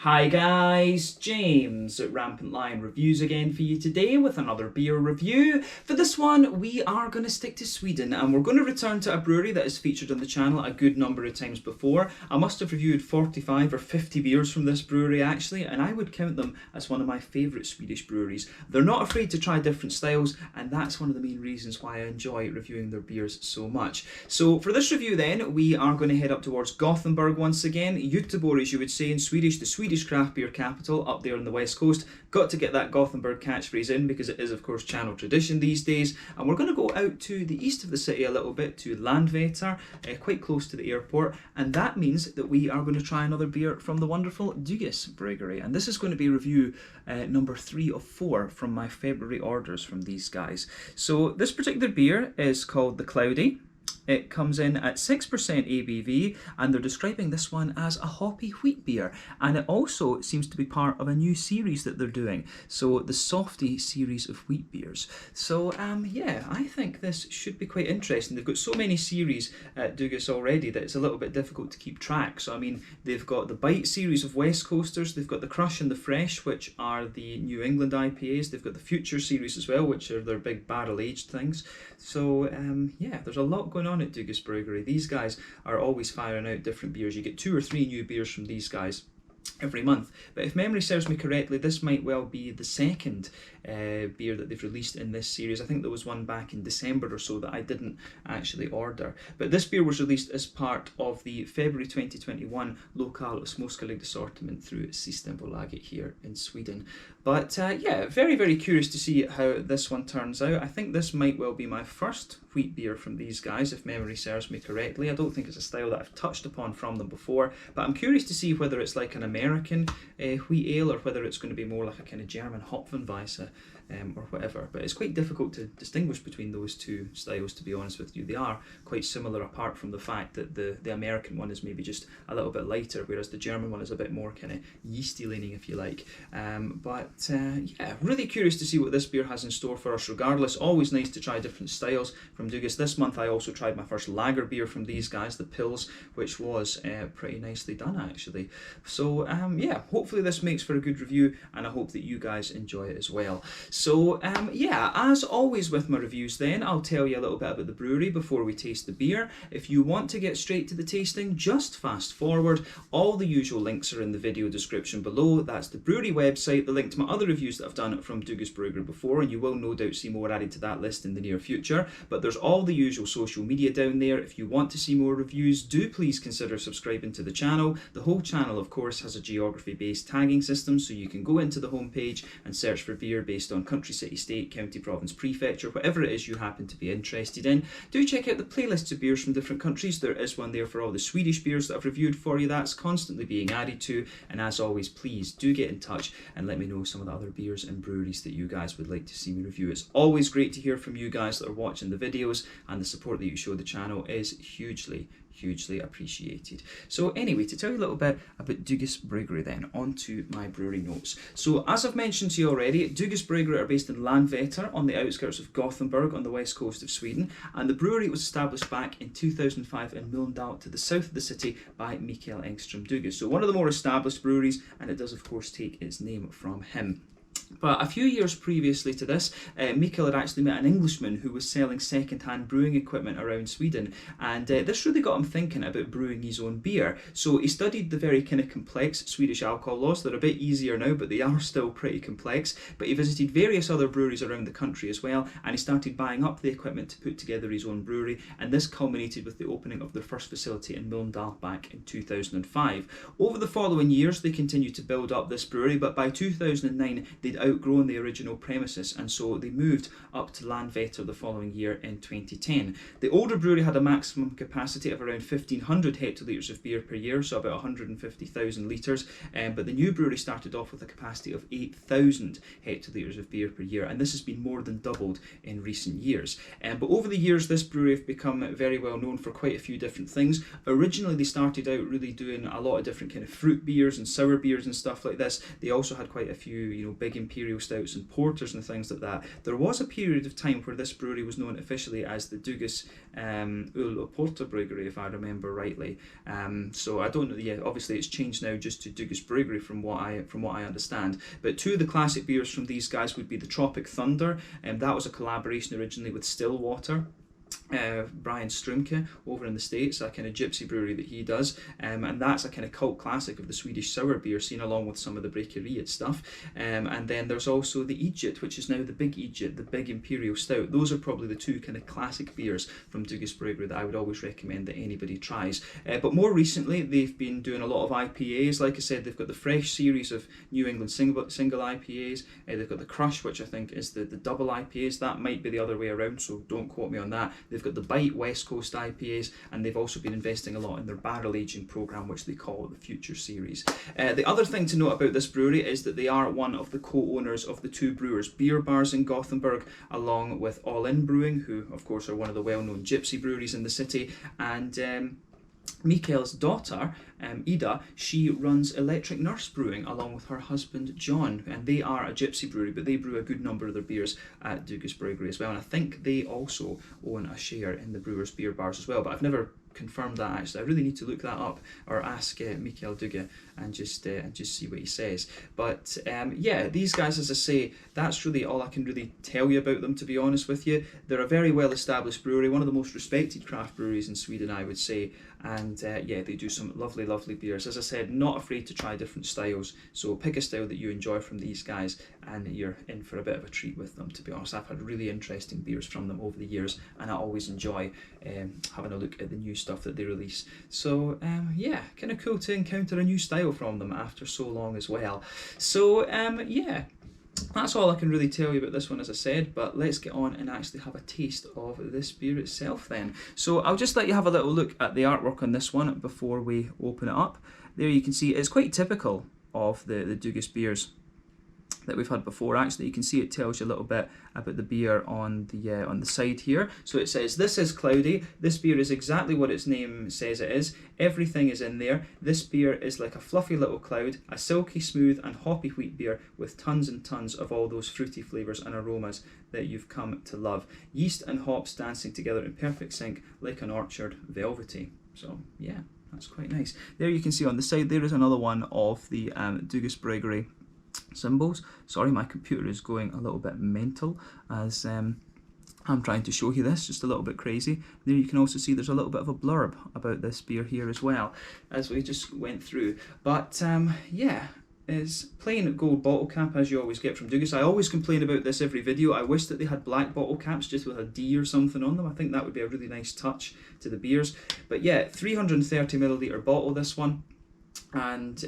Hi guys, James at RampantLionReviews again for you today with another beer review. For this one, we are going to stick to Sweden and we're going to return to a brewery that has featured on the channel a good number of times before. I must have reviewed 45 or 50 beers from this brewery actually, and I would count them as one of my favourite Swedish breweries. They're not afraid to try different styles, and that's one of the main reasons why I enjoy reviewing their beers so much. So for this review then, we are going to head up towards Gothenburg once again. Göteborg, as you would say in Swedish, the Swedish craft beer capital up there on the west coast. Got to get that Gothenburg catchphrase in because it is of course channel tradition these days. And we're going to go out to the east of the city a little bit to Landvetter, quite close to the airport, and that means that we are going to try another beer from the wonderful Bryggeri. And this is going to be review number 3 of 4 from my February orders from these guys. So this particular beer is called the Cloudy. It comes in at 6% ABV, and they're describing this one as a hoppy wheat beer, and it also seems to be part of a new series that they're doing, so the Softy series of wheat beers. So yeah, I think this should be quite interesting. They've got so many series at Dugas already that it's a little bit difficult to keep track. So I mean, they've got the Bite series of West Coasters, they've got the Crush and the Fresh, which are the New England IPAs, they've got the Future series as well, which are their big barrel-aged things. So yeah, there's a lot going on at Dugas Bryggeri. These guys are always firing out different beers. You get 2 or 3 new beers from these guys every month. But if memory serves me correctly, this might well be the second beer that they've released in this series. I think there was one back in December or so that I didn't actually order. But this beer was released as part of the February 2021 Lokal och Småskalig assortment through Systembolaget here in Sweden. But yeah, very, very curious to see how this one turns out. I think this might well be my first wheat beer from these guys, if memory serves me correctly. I don't think it's a style that I've touched upon from them before, but I'm curious to see whether it's like an American wheat ale or whether it's going to be more like a kind of German Hopfenweisse or whatever. But it's quite difficult to distinguish between those two styles, to be honest with you. They are quite similar apart from the fact that the American one is maybe just a little bit lighter, whereas the German one is a bit more kind of yeasty leaning, if you like. But yeah, really curious to see what this beer has in store for us regardless. Always nice to try different styles from Dugas. This month I also tried my first lager beer from these guys, the Pils, which was pretty nicely done actually. So yeah, hopefully this makes for a good review, and I hope that you guys enjoy it as well. So yeah, as always with my reviews then, I'll tell you a little bit about the brewery before we taste the beer. If you want to get straight to the tasting, just fast forward. All the usual links are in the video description below. That's the brewery website, the link to my other reviews that I've done from Dugas Bryggeri before, and you will no doubt see more added to that list in the near future. But there's all the usual social media down there. If you want to see more reviews, do please consider subscribing to the channel. The whole channel, of course, has a geography-based tagging system, so you can go into the homepage and search for beer based on country, city, state, county, province, prefecture, whatever it is you happen to be interested in. Do check out the playlists of beers from different countries. There is one there for all the Swedish beers that I've reviewed for you. That's constantly being added to. And as always, please do get in touch and let me know some of the other beers and breweries that you guys would like to see me review. It's always great to hear from you guys that are watching the videos, and the support that you show the channel is hugely appreciated. So anyway, to tell you a little bit about Dugas Bryggeri then, on to my brewery notes. So as I've mentioned to you already, Dugas Bryggeri are based in Landvetter on the outskirts of Gothenburg on the west coast of Sweden, and the brewery was established back in 2005 in Mölndal to the south of the city by Mikael Engström Dugas. So one of the more established breweries, and it does of course take its name from him. But a few years previously to this, Mikael had actually met an Englishman who was selling second-hand brewing equipment around Sweden, and this really got him thinking about brewing his own beer. So he studied the very kind of complex Swedish alcohol laws. They're a bit easier now, but they are still pretty complex. But he visited various other breweries around the country as well, and he started buying up the equipment to put together his own brewery, and this culminated with the opening of their first facility in Mölndal back in 2005. Over the following years, they continued to build up this brewery, but by 2009, they'd outgrown the original premises, and so they moved up to Landvetter the following year in 2010. The older brewery had a maximum capacity of around 1,500 hectolitres of beer per year, so about 150,000 litres, but the new brewery started off with a capacity of 8,000 hectolitres of beer per year, and this has been more than doubled in recent years. But over the years, this brewery have become very well known for quite a few different things. Originally, they started out really doing a lot of different kind of fruit beers and sour beers and stuff like this. They also had quite a few, big imperial stouts and porters and things like that. There was a period of time where this brewery was known officially as the Dugas Ull og Porter Brewery, if I remember rightly. So I don't know. Yeah, obviously it's changed now just to Dugas Brewery from what I understand. But two of the classic beers from these guys would be the Tropic Thunder, and that was a collaboration originally with Stillwater. Brian Strumke over in the States, a kind of gypsy brewery that he does, and that's a kind of cult classic of the Swedish sour beer scene, along with some of the Bryggeri stuff. And then there's also the Egypt, which is now the Big Egypt, the Big Imperial Stout. Those are probably the two kind of classic beers from Dugas Brewery that I would always recommend that anybody tries. But more recently, they've been doing a lot of IPAs. Like I said, they've got the Fresh series of New England single IPAs. They've got the Crush, which I think is the double IPAs. That might be the other way around, so don't quote me on that. They've got the Bite West Coast IPAs, and they've also been investing a lot in their barrel aging program, which they call the Future Series. The other thing to note about this brewery is that they are one of the co-owners of the two brewers beer bars in Gothenburg, along with All In Brewing, who of course are one of the well-known gypsy breweries in the city, and Mikael's daughter, Ida, she runs Electric Nurse Brewing along with her husband John, and they are a gypsy brewery, but they brew a good number of their beers at Dugas Brewery as well, and I think they also own a share in the Brewers Beer Bars as well, but I've never confirmed that actually. I really need to look that up, or ask Mikael Duga and just see what he says. But yeah, these guys, as I say, that's really all I can really tell you about them, to be honest with you. They're a very well established brewery, one of the most respected craft breweries in Sweden, I would say, and yeah, they do some lovely beers. As I said, not afraid to try different styles, so pick a style that you enjoy from these guys and you're in for a bit of a treat with them, to be honest. I've had really interesting beers from them over the years, and I always enjoy having a look at the new stuff that they release. So yeah, kind of cool to encounter a new style from them after so long as well. So yeah, that's all I can really tell you about this one, as I said, but let's get on and actually have a taste of this beer itself then. So I'll just let you have a little look at the artwork on this one before we open it up. There you can see it's quite typical of the Dugas beers that we've had before. Actually, you can see it tells you a little bit about the beer on the side here. So it says, "This is cloudy. This beer is exactly what its name says it is. Everything is in there. This beer is like a fluffy little cloud, a silky smooth and hoppy wheat beer with tons and tons of all those fruity flavours and aromas that you've come to love. Yeast and hops dancing together in perfect sync like an orchard, velvety." So yeah, that's quite nice. There you can see on the side there is another one of the Dugas Bryggeri symbols. Sorry, my computer is going a little bit mental as I'm trying to show you this, just a little bit crazy. There you can also see there's a little bit of a blurb about this beer here as well, as we just went through. But yeah, is plain gold bottle cap, as you always get from Dugas. I always complain about this every video. I wish that they had black bottle caps just with a D or something on them. I think that would be a really nice touch to the beers. But yeah, 330ml bottle, this one. And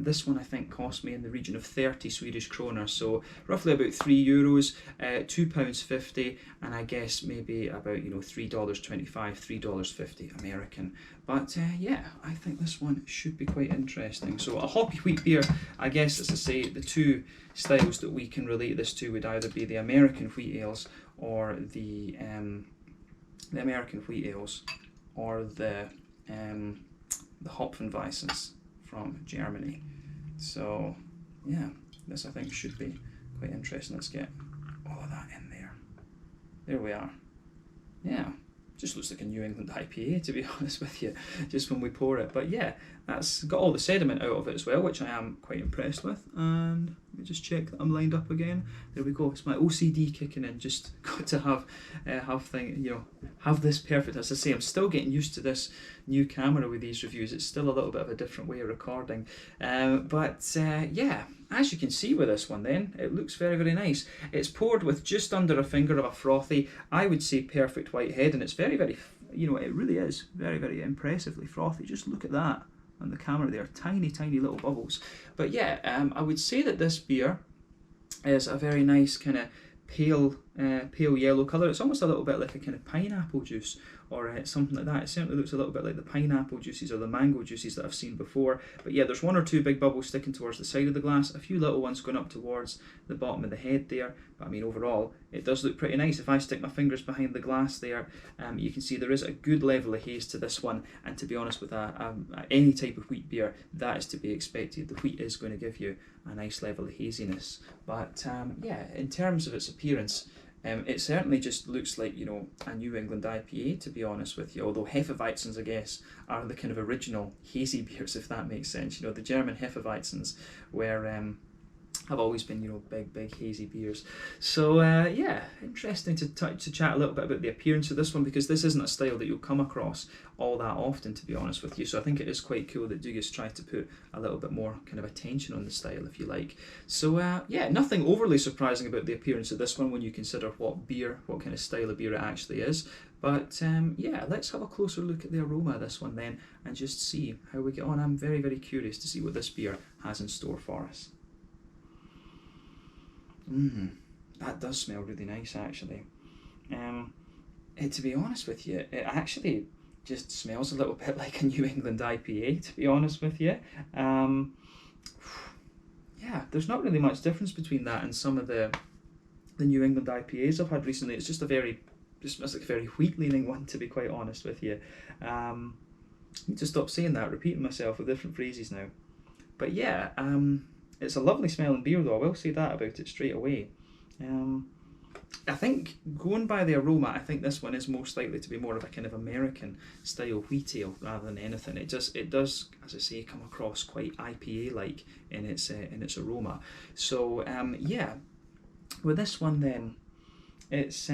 this one I think cost me in the region of 30 Swedish kronor, so roughly about €3, £2.50, and I guess maybe about $3.25, $3.50 American. But yeah, I think this one should be quite interesting. So a hoppy wheat beer, I guess, as I say, the two styles that we can relate this to would either be the American wheat ales or the American wheat ales or the Hopfenweissens from Germany. So yeah, this I think should be quite interesting. Let's get all of that in there. There we are. Yeah, just looks like a New England IPA, to be honest with you, just when we pour it. But yeah, that's got all the sediment out of it as well, which I am quite impressed with. And let me just check that I'm lined up again. There we go. It's my OCD kicking in. Just got to have this perfect. As I say, I'm still getting used to this new camera with these reviews. It's still a little bit of a different way of recording. Yeah, as you can see with this one then, it looks very nice. It's poured with just under a finger of a frothy, I would say, perfect white head, and it's very, it really is very impressively frothy. Just look at that on the camera there, tiny little bubbles. But yeah, I would say that this beer is a very nice kind of pale pale yellow colour. It's almost a little bit like a kind of pineapple juice or something like that. It certainly looks a little bit like the pineapple juices or the mango juices that I've seen before. But yeah, there's one or two big bubbles sticking towards the side of the glass, a few little ones going up towards the bottom of the head there. But I mean, overall, it does look pretty nice. If I stick my fingers behind the glass there, you can see there is a good level of haze to this one. And to be honest, with any type of wheat beer, that is to be expected. The wheat is going to give you a nice level of haziness. But yeah, in terms of its appearance, it certainly just looks like, you know, a New England IPA, to be honest with you. Although Hefeweizens, I guess, are the kind of original hazy beers, if that makes sense. You know, the German Hefeweizens were have always been, you know, big hazy beers. So yeah, interesting to chat a little bit about the appearance of this one, because this isn't a style that you'll come across all that often, to be honest with you. So I think it is quite cool that Dugas tried to put a little bit more kind of attention on the style, if you like. So yeah, nothing overly surprising about the appearance of this one when you consider what kind of style of beer it actually is. But yeah, let's have a closer look at the aroma of this one then and just see how we get on. I'm very, very curious to see what this beer has in store for us. That does smell really nice, actually. To be honest with you, it actually just smells a little bit like a New England IPA, to be honest with you. Yeah, there's not really much difference between that and some of the New England IPAs I've had recently. It's just like a very wheat-leaning one, to be quite honest with you. I need to stop saying that, repeating myself with different phrases now. But yeah, it's a lovely smelling beer though, I will say that about it straight away. I think, going by the aroma, I think this one is most likely to be more of a kind of American style wheat ale rather than anything. It does, as I say, come across quite IPA-like in its aroma. So yeah, with this one then, it's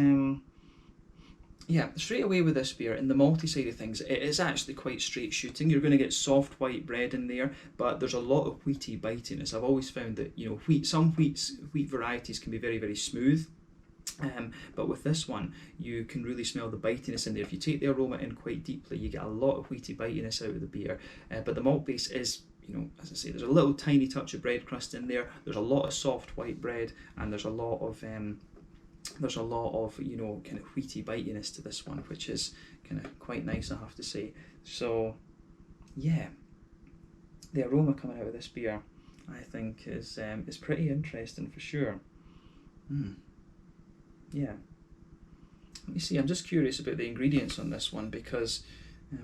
yeah, straight away with this beer, in the malty side of things, it is actually quite straight shooting. You're going to get soft white bread in there, but there's a lot of wheaty bitiness. I've always found that, you know, some wheat varieties can be very, very smooth. But with this one, you can really smell the bitiness in there. If you take the aroma in quite deeply, you get a lot of wheaty bitiness out of the beer. But the malt base is, you know, as I say, there's a little tiny touch of bread crust in there. There's a lot of soft white bread, and there's a lot of you know, kind of wheaty bitiness to this one, which is kind of quite nice, I have to say. So yeah, the aroma coming out of this beer, I think, is pretty interesting for sure. Yeah, let me see, I'm just curious about the ingredients on this one, because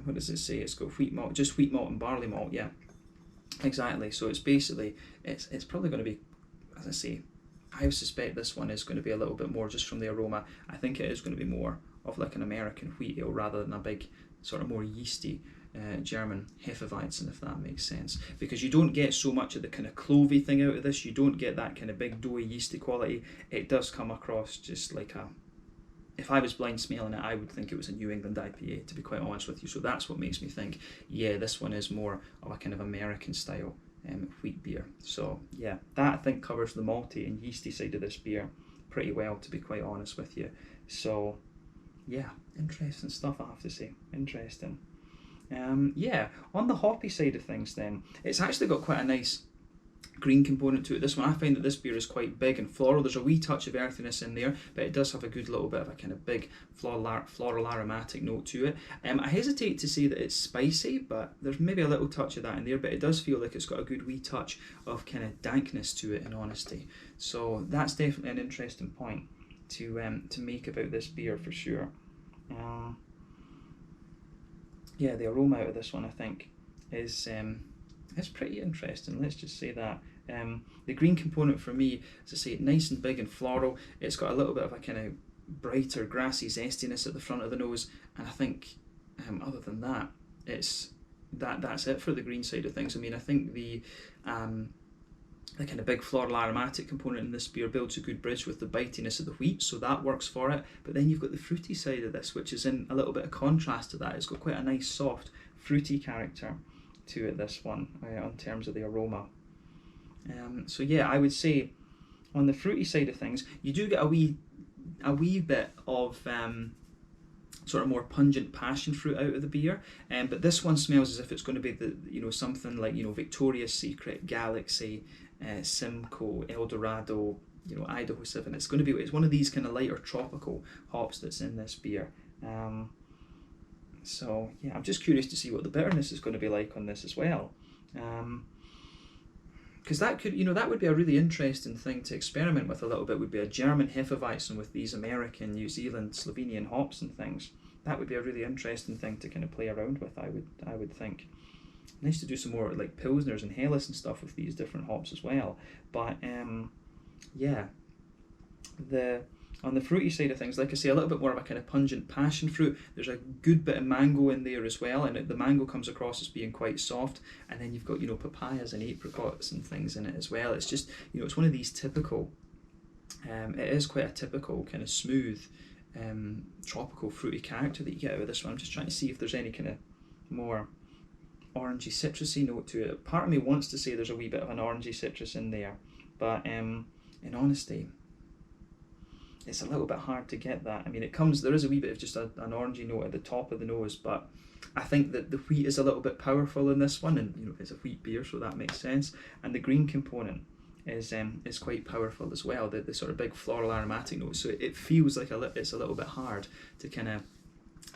what does it say? It's got wheat malt, just wheat malt and barley malt. Yeah, exactly. So it's basically, it's probably going to be, as I say, I suspect this one is going to be a little bit more, just from the aroma, I think it is going to be more of like an American wheat ale rather than a big sort of more yeasty German Hefeweizen, if that makes sense, because you don't get so much of the kind of clovey thing out of this. You don't get that kind of big doughy yeasty quality. It does come across just like a, if I was blind smelling it, I would think it was a New England IPA, to be quite honest with you. So that's what makes me think, yeah, this one is more of a kind of American style wheat beer. So yeah, that I think covers the malty and yeasty side of this beer pretty well, to be quite honest with you. So yeah, interesting stuff, I have to say, interesting. Yeah, on the hoppy side of things then, it's actually got quite a nice green component to it. This one, I find that this beer is quite big and floral. There's a wee touch of earthiness in there, but it does have a good little bit of a kind of big floral aromatic note to it. I hesitate to say that it's spicy, but there's maybe a little touch of that in there, but it does feel like it's got a good wee touch of kind of dankness to it, in honesty. So that's definitely an interesting point to make about this beer for sure. Yeah, the aroma out of this one, I think, is pretty interesting. Let's just say that. The green component for me, as I say, nice and big and floral. It's got a little bit of a kind of brighter grassy zestiness at the front of the nose, and I think other than that, that's it for the green side of things. I mean, I think the kind of big floral aromatic component in this beer builds a good bridge with the bitiness of the wheat, so that works for it. But then you've got the fruity side of this, which is in a little bit of contrast to that. It's got quite a nice soft fruity character to it, this one, in terms of the aroma. So yeah, I would say on the fruity side of things, you do get a wee bit of sort of more pungent passion fruit out of the beer, but this one smells as if it's going to be something like Victoria's Secret, Galaxy, Simcoe, Eldorado, you know, Idaho 7. It's going to be, it's one of these kind of lighter tropical hops that's in this beer. So yeah, I'm just curious to see what the bitterness is going to be like on this as well. Because that could, you know, that would be a really interesting thing to experiment with a little bit, would be a German Hefeweizen with these American, New Zealand, Slovenian hops and things. That would be a really interesting thing to kind of play around with, I would think. Nice to do some more like Pilsners and Helles and stuff with these different hops as well. But yeah, on the fruity side of things, like I say, a little bit more of a kind of pungent passion fruit. There's a good bit of mango in there as well, and the mango comes across as being quite soft. And then you've got, you know, papayas and apricots and things in it as well. It's just, you know, it's one of these typical, it is quite a typical kind of smooth, tropical fruity character that you get out of this one. I'm just trying to see if there's any kind of more orangey citrusy note to it. Part of me wants to say there's a wee bit of an orangey citrus in there, but in honesty, it's a little bit hard to get that. I mean, there is a wee bit of just an orangey note at the top of the nose, but I think that the wheat is a little bit powerful in this one, and you know, it's a wheat beer, so that makes sense. And the green component is quite powerful as well. The sort of big floral aromatic notes. So it feels like it's a little bit hard to kind of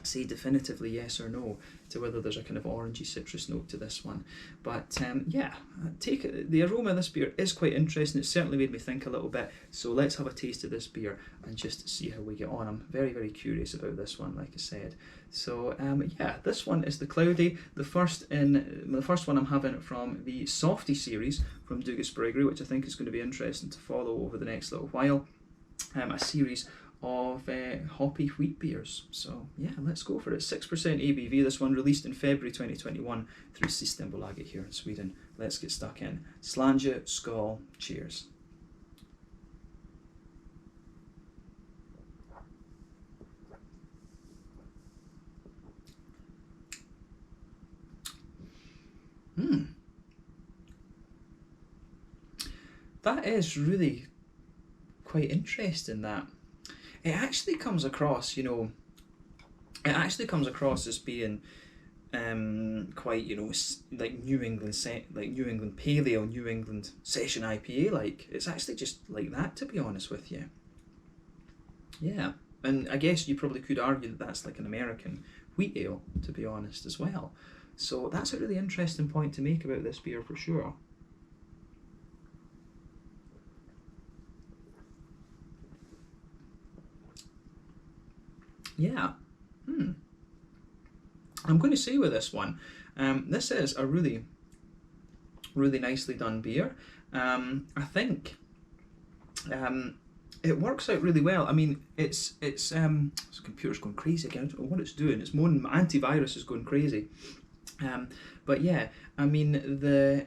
say definitively yes or no to whether there's a kind of orangey citrus note to this one. But yeah, the aroma of this beer is quite interesting. It certainly made me think a little bit. So let's have a taste of this beer and just see how we get on. I'm very, very curious about this one, like I said. So yeah, this one is the Cloudy, the first one I'm having from the Softy series from Dugas Bryggeri, which I think is going to be interesting to follow over the next little while. A series of hoppy wheat beers. So yeah, let's go for it. 6% ABV, this one released in February 2021 through Systembolaget here in Sweden. Let's get stuck in. Slange, skål, cheers. That is really quite interesting, that it actually comes across, you know, as being quite, you know, like New England Pale Ale, New England Session IPA. Like, it's actually just like that, to be honest with you. Yeah, and I guess you probably could argue that that's like an American wheat ale, to be honest, as well. So that's a really interesting point to make about this beer for sure. Yeah. I'm going to say with this one, this is a really, really nicely done beer. I think it works out really well. I mean, this computer's going crazy again. I don't know what it's doing. It's moaning. My antivirus is going crazy. But yeah, I mean the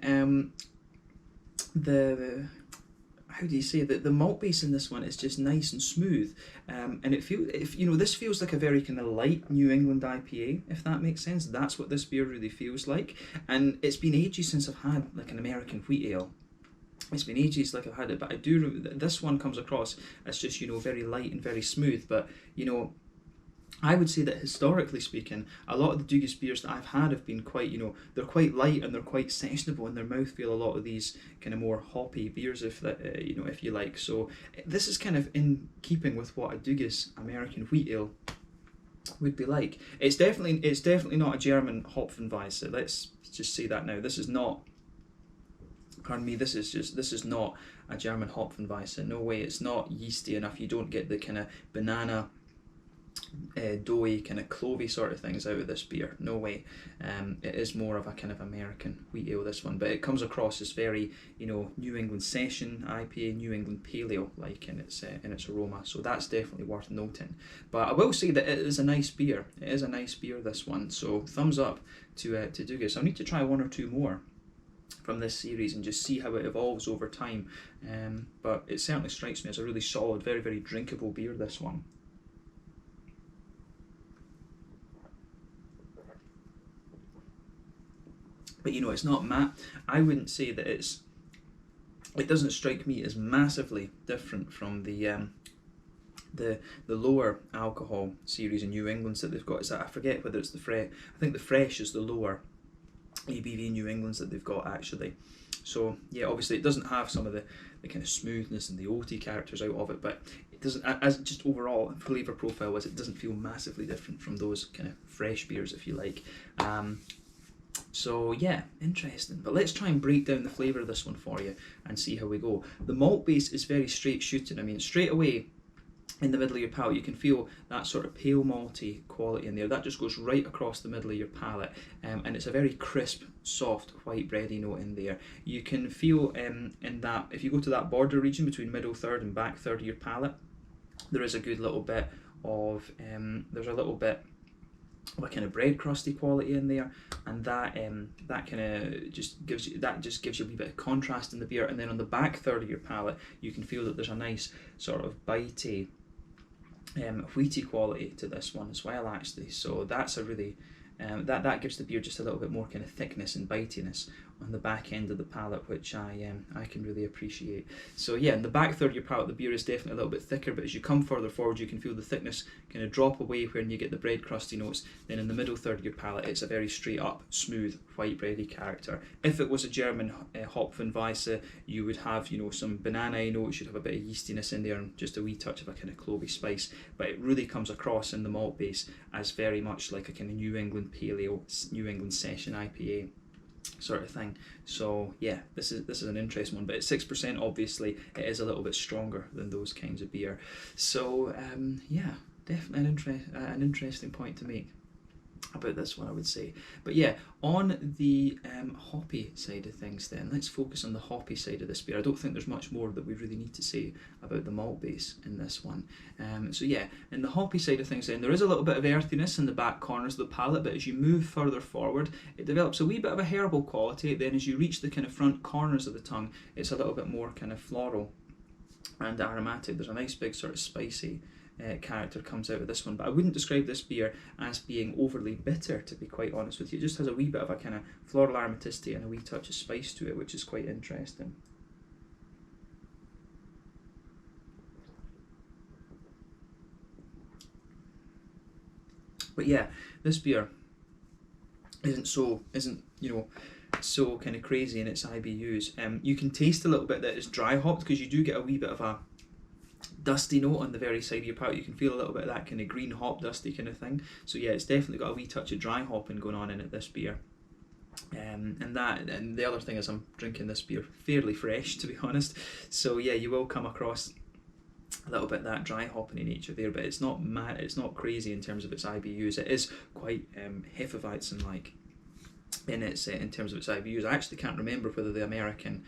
how do you say that the malt base in this one is just nice and smooth, and this feels like a very kind of light New England IPA, if that makes sense. That's what this beer really feels like, and it's been ages since I've had like an American wheat ale. It's been ages like I've had it, but I do remember that this one comes across as just, you know, very light and very smooth. But you know, I would say that historically speaking, a lot of the Dugas beers that I've had have been quite, you know, they're quite light and they're quite sessionable in their mouthfeel. A lot of these kind of more hoppy beers, if you like. So this is kind of in keeping with what a Dugas American wheat ale would be like. It's definitely not a German Hopfenweisse. Let's just say that now. This is not. Pardon me. This is not a German Hopfenweisse. No way. It's not yeasty enough. You don't get the kind of banana, doughy, kind of clovey sort of things out of this beer. No way. It is more of a kind of American wheat ale, this one, but it comes across as very, you know, New England Session IPA, New England Pale Ale, like in its aroma. So that's definitely worth noting. But I will say that it is a nice beer. It is a nice beer, this one. So thumbs up to Dugas. I'll need to try one or two more from this series and just see how it evolves over time. But it certainly strikes me as a really solid, very, very drinkable beer, this one. But you know, it's not I wouldn't say that it doesn't strike me as massively different from the lower alcohol series in New England that they've got. Is that, I forget whether it's the fresh. I think the fresh is the lower ABV New Englands that they've got actually. So yeah, obviously it doesn't have some of the kind of smoothness and the oaty characters out of it, but it doesn't, as just overall flavour profile wise, it doesn't feel massively different from those kind of fresh beers, if you like. So yeah, interesting. But let's try and break down the flavour of this one for you and see how we go. The malt base is very straight shooting. I mean, straight away in the middle of your palate, you can feel that sort of pale malty quality in there. That just goes right across the middle of your palate, and it's a very crisp, soft, white bready note in there. You can feel in that, if you go to that border region between middle third and back third of your palate, there is a good little bit of, there's a little bit of a kind of bread crusty quality in there, and that kind of just gives you a wee bit of contrast in the beer. And then on the back third of your palate, you can feel that there's a nice sort of bitey, wheaty quality to this one as well, actually. So that's a really that gives the beer just a little bit more kind of thickness and bitiness on the back end of the palate, which I can really appreciate. So yeah, in the back third of your palate, the beer is definitely a little bit thicker, but as you come further forward, you can feel the thickness kind of drop away when you get the bread crusty notes. Then in the middle third of your palate, it's a very straight up, smooth, white bready character. If it was a German Hopfenweisse, you would have, you know, some banana notes, you'd have a bit of yeastiness in there, and just a wee touch of a kind of clovey spice. But it really comes across in the malt base as very much like a kind of New England Pale Ale, New England Session IPA sort of thing. So yeah, this is an interesting one, but at 6%, obviously it is a little bit stronger than those kinds of beer. So yeah, definitely an interesting point to make about this one, I would say. But yeah, on the hoppy side of things then, let's focus on the hoppy side of this beer. I don't think there's much more that we really need to say about the malt base in this one. So yeah, in the hoppy side of things then, there is a little bit of earthiness in the back corners of the palate, but as you move further forward, it develops a wee bit of a herbal quality. Then as you reach the kind of front corners of the tongue, it's a little bit more kind of floral and aromatic. There's a nice big sort of spicy character comes out of this one, but I wouldn't describe this beer as being overly bitter, to be quite honest with you. It just has a wee bit of a kind of floral aromaticity and a wee touch of spice to it, which is quite interesting. But yeah, this beer isn't so kind of crazy in its IBUs. You can taste a little bit that it's dry hopped, because you do get a wee bit of a dusty note on the very side of your palate. You can feel a little bit of that kind of green hop dusty kind of thing. So yeah, it's definitely got a wee touch of dry hopping going on in it, this beer. And the other thing is I'm drinking this beer fairly fresh, to be honest. So yeah, you will come across a little bit of that dry hopping in nature there, but it's not mad, it's not crazy in terms of its IBUs. It is quite Hefeweizen-like in terms of its IBUs. I actually can't remember whether the American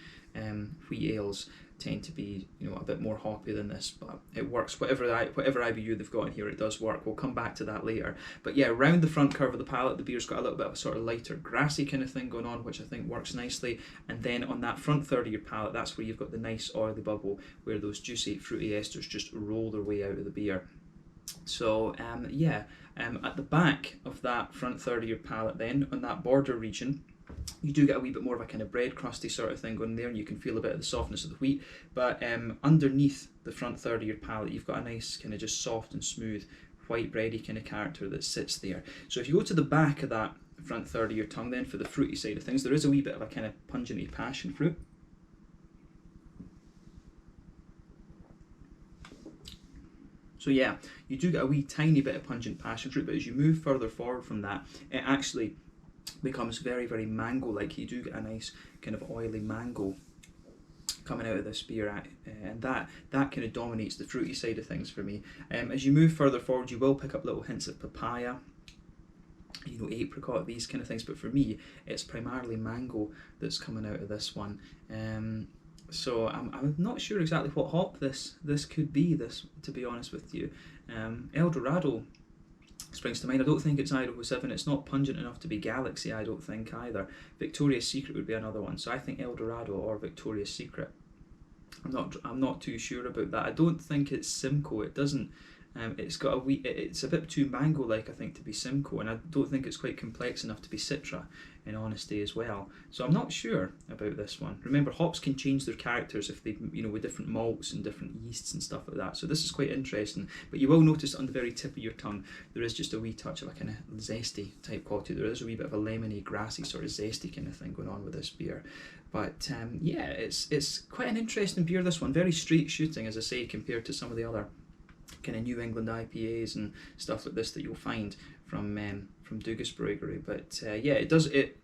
wheat ales tend to be, you know, a bit more hoppy than this, but it works. Whatever IBU they've got in here, it does work. We'll come back to that later. But yeah, around the front curve of the palate, the beer's got a little bit of a sort of lighter grassy kind of thing going on, which I think works nicely. And then on that front third of your palate, that's where you've got the nice oily bubble, where those juicy fruity esters just roll their way out of the beer. So at the back of that front third of your palate then, on that border region, you do get a wee bit more of a kind of bread crusty sort of thing going there, and you can feel a bit of the softness of the wheat. But underneath the front third of your palate, you've got a nice kind of just soft and smooth white bready kind of character that sits there. So if you go to the back of that front third of your tongue then, for the fruity side of things, there is a wee bit of a kind of pungenty passion fruit. So yeah, you do get a wee tiny bit of pungent passion fruit, but as you move further forward from that, it actually becomes very, very mango-like. You do get a nice kind of oily mango coming out of this beer, and that kind of dominates the fruity side of things for me. As you move further forward, you will pick up little hints of papaya, you know, apricot, these kind of things, but for me, it's primarily mango that's coming out of this one. So I'm not sure exactly what hop this could be, to be honest with you. El Dorado springs to mind. I don't think it's Idaho 7. It's not pungent enough to be Galaxy, I don't think, either. Victoria's Secret would be another one. So I think El Dorado or Victoria's Secret. I'm not too sure about that. I don't think it's Simcoe. It doesn't It's got a wee, it's a bit too mango-like, I think, to be Simcoe, and I don't think it's quite complex enough to be Citra, in honesty as well. So I'm not sure about this one. Remember, hops can change their characters if they, with different malts and different yeasts and stuff like that. So this is quite interesting. But you will notice on the very tip of your tongue, there is just a wee touch of a kind of zesty type quality. There is a wee bit of a lemony, grassy, sort of zesty kind of thing going on with this beer. But yeah, it's quite an interesting beer, this one. Very straight shooting, as I say, compared to some of the other kind of New England IPAs and stuff like this that you'll find from Dougas Brewery. But yeah, it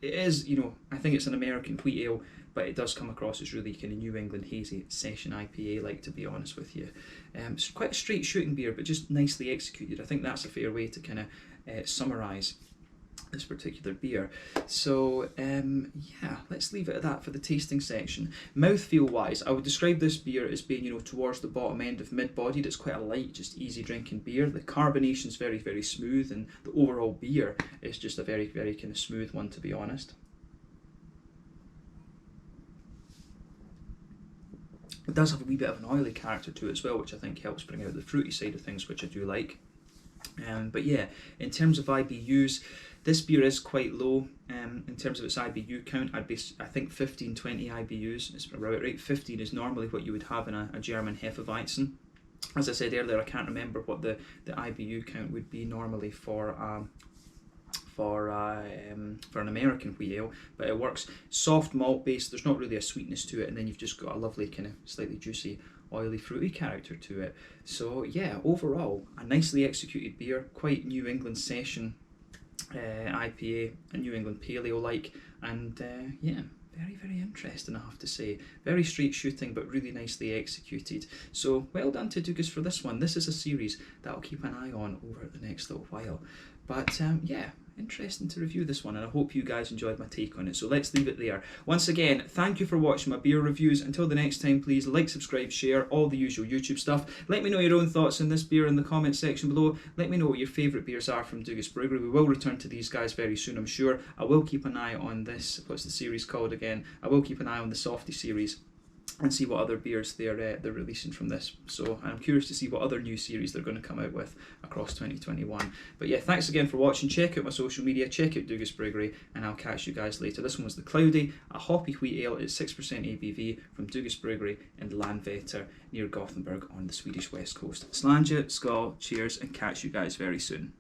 is, I think it's an American wheat ale, but it does come across as really kind of New England hazy session IPA, like, to be honest with you. It's quite a straight shooting beer, but just nicely executed. I think that's a fair way to kind of summarise this particular beer. So yeah, let's leave it at that for the tasting section. Mouthfeel wise, I would describe this beer as being, towards the bottom end of mid-bodied. It's quite a light, just easy drinking beer. The carbonation is very, very smooth, and the overall beer is just a very, very kind of smooth one, to be honest. It does have a wee bit of an oily character to it as well, which I think helps bring out the fruity side of things, which I do like. But yeah, in terms of IBUs, this beer is quite low. In terms of its IBU count, I think 15, 20 IBUs is about right. 15 is normally what you would have in a German Hefeweizen. As I said earlier, I can't remember what the IBU count would be normally for an American wheat ale, but it works. Soft malt base, there's not really a sweetness to it, and then you've just got a lovely kind of slightly juicy, oily, fruity character to it. So yeah, overall, a nicely executed beer, quite New England session IPA, a New England pale ale like, and yeah, very, very interesting, I have to say. Very straight shooting, but really nicely executed. So well done to Dougas for this one. This is a series that I'll keep an eye on over the next little while. But yeah, interesting to review this one, and I hope you guys enjoyed my take on it. So let's leave it there. Once again, thank you for watching my beer reviews. Until the next time, please like, subscribe, share, all the usual YouTube stuff. Let me know your own thoughts on this beer in the comment section below. Let me know what your favourite beers are from Dougas Brewery. We will return to these guys very soon, I'm sure. I will keep an eye on this, what's the series called again? I will keep an eye on the Softy series and see what other beers they're releasing from this. So I'm curious to see what other new series they're going to come out with across 2021. But yeah, thanks again for watching. Check out my social media, check out Dougas Brewery, and I'll catch you guys later. This one was the Cloudy, a hoppy wheat ale at 6% ABV from Dougas Brewery in Landvetter near Gothenburg on the Swedish west coast. Slange, skål, cheers, and catch you guys very soon.